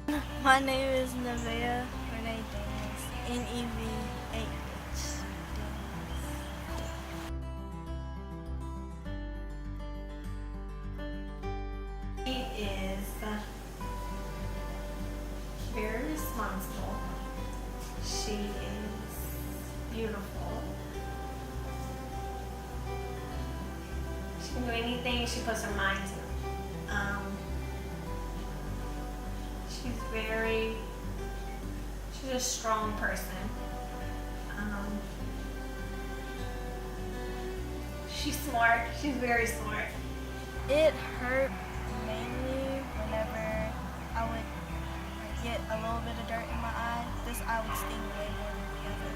My name is Nevaeh Renee Daniels, Nevah. She is very responsible. She is beautiful. She can do anything she puts her mind to. She's a strong person. She's smart. She's very smart. It hurt mainly whenever I would get a little bit of dirt in my eye. This eye would sting way more than the other.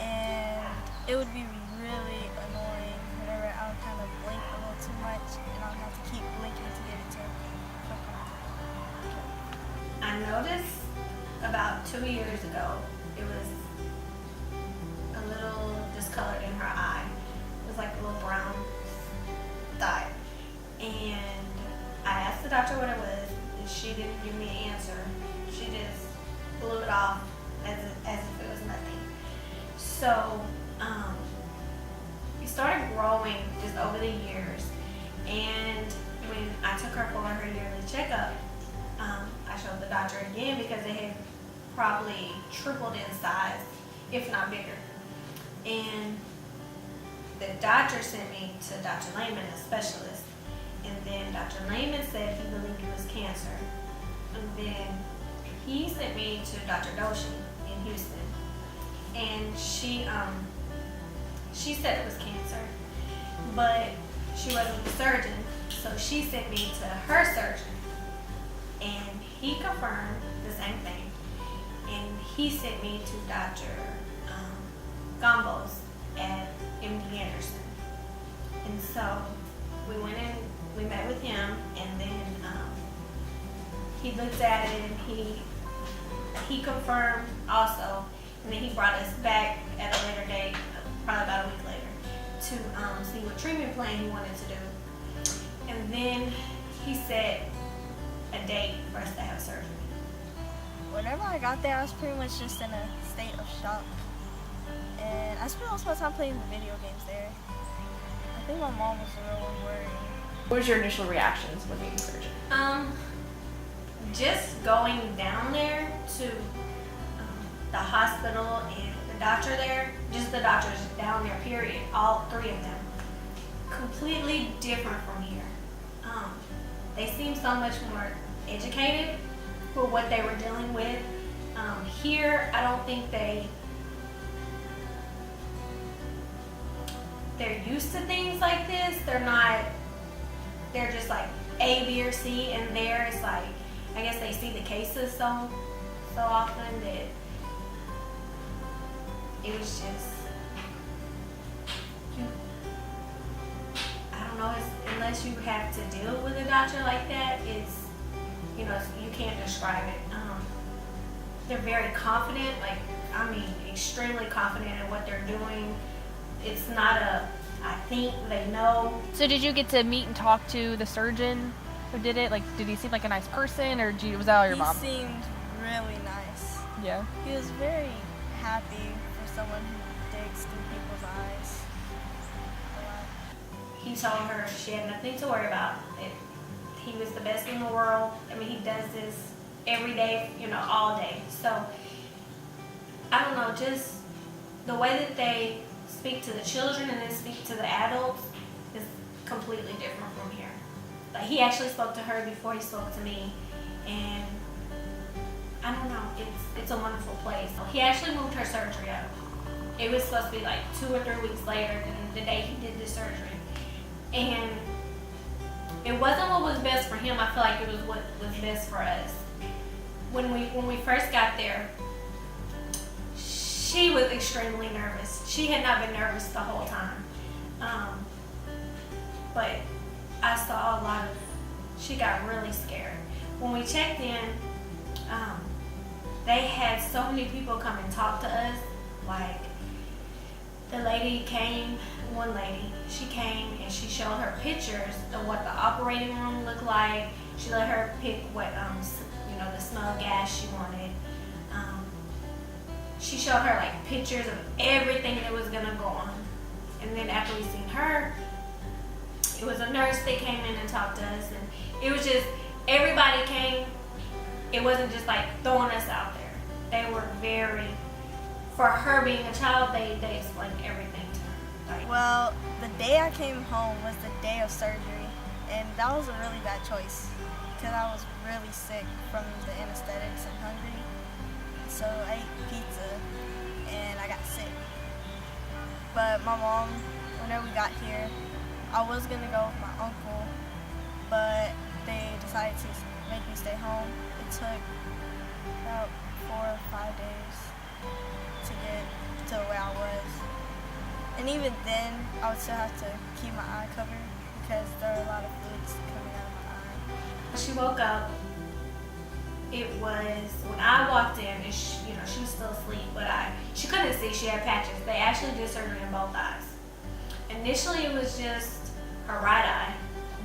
And it would be really annoying whenever I would kind of blink a little too much and I would have to keep blinking to get it to feel comfortable. I noticed about 2 years ago, it was a little discolored in her eye. It was like a little brown dot. And I asked the doctor what it was, and she didn't give me an answer. She just blew it off as if it was nothing. So it started growing just over the years. And when I took her for her yearly checkup, I showed the doctor again because it had probably tripled in size, if not bigger. And the doctor sent me to Dr. Lehman, a specialist. And then Dr. Lehman said he believed it was cancer. And then he sent me to Dr. Doshi in Houston. And she said it was cancer, but she wasn't the surgeon, so she sent me to her surgeon. And he confirmed the same thing. And he sent me to Dr. Gombos at MD Anderson. And so we went in, we met with him, and then he looked at it and he confirmed also. And then he brought us back at a later date, probably about a week later, to see what treatment plan he wanted to do. And then he set a date for us to have surgery. Whenever I got there, I was pretty much just in a state of shock. And I spent most of my time playing the video games there. I think my mom was the real one worried. What was your initial reactions when meeting the surgeon? Just going down there to the hospital and the doctor there, just the doctors down there, period, all three of them, completely different from here. They seem so much more educated for what they were dealing with. Here, I don't think they're used to things like this. They're just like A, B, or C, and there it's like, I guess they see the cases so often that it was just, I don't know, unless you have to deal with a doctor like that, you can't describe it. They're very confident, extremely confident in what they're doing. It's not I think they know. So did you get to meet and talk to the surgeon who did it? Like, did he seem like a nice person, or was that all your mom? He seemed really nice. Yeah. He was very happy for someone who digs through people's eyes. He told her she had nothing to worry about. He was the best in the world. He does this every day, all day. So, I don't know, just the way that they speak to the children and then speak to the adults is completely different from here. Like, he actually spoke to her before he spoke to me, and I don't know, it's a wonderful place. He actually moved her surgery up. It was supposed to be like 2 or 3 weeks later than the day he did the surgery. And it wasn't what was best for him. I feel like it was what was best for us. When we first got there, she was extremely nervous. She had not been nervous the whole time. But I saw she got really scared. When we checked in, they had so many people come and talk to us. Like, the lady came, one lady, she came and she showed her pictures of what the operating room looked like. She let her pick what the smell of gas she wanted. She showed her like pictures of everything that was gonna go on. And then after we seen her, it was a nurse that came in and talked to us, and it was just, everybody came. It wasn't just like throwing us out there. They were very, for her being a child, they explained everything to her. Like, Well, the day I came home was the day of surgery, and that was a really bad choice because I was really sick from the anesthetics and hungry. So I ate pizza and I got sick. But my mom, whenever we got here, I was gonna go with my uncle, but they decided to make me stay home. It took about 4 or 5 days to get to where I was. And even then, I would still have to keep my eye covered because there are a lot of fluids coming out of my eye. she woke up. It was when I walked in, and she was still asleep, but she couldn't see. She had patches. They actually did surgery in both eyes. Initially, it was just her right eye,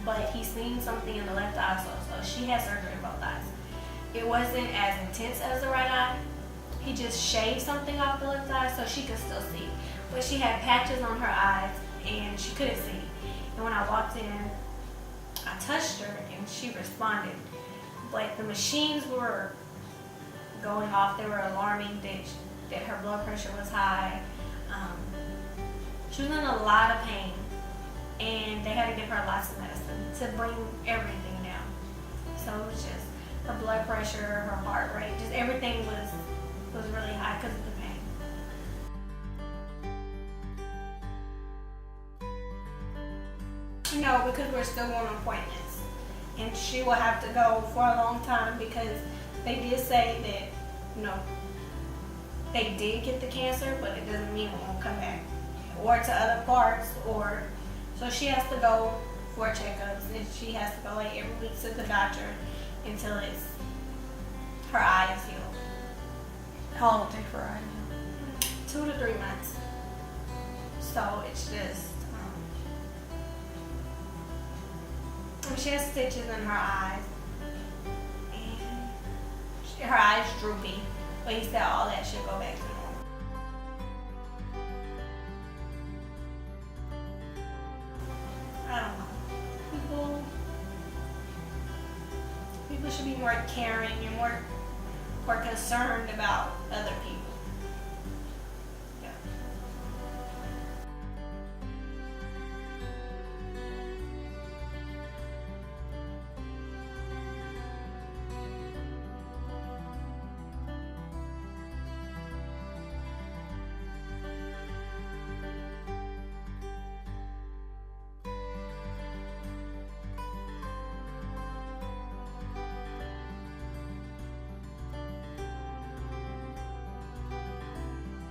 but he seen something in the left eye, so she had surgery in both eyes. It wasn't as intense as the right eye. He just shaved something off the left eye so she could still see, but she had patches on her eyes and she couldn't see. And when I walked in, I touched her and she responded. But the machines were going off. They were alarming that her blood pressure was high. She was in a lot of pain, and they had to give her lots of medicine to bring everything down. So it was just her blood pressure, her heart rate, just everything was really high because of the pain. No, because we're still on appointments. And she will have to go for a long time because they did say that, they did get the cancer, but it doesn't mean it won't come back. Or to other parts, so she has to go for checkups, and she has to go like every week to the doctor until her eye is healed. How long will it take for her eye to heal? 2 to 3 months. So it's just, she has stitches in her eyes, and her eyes droopy, but he said all that should go back to normal. I don't know. People should be more caring and more concerned about other people.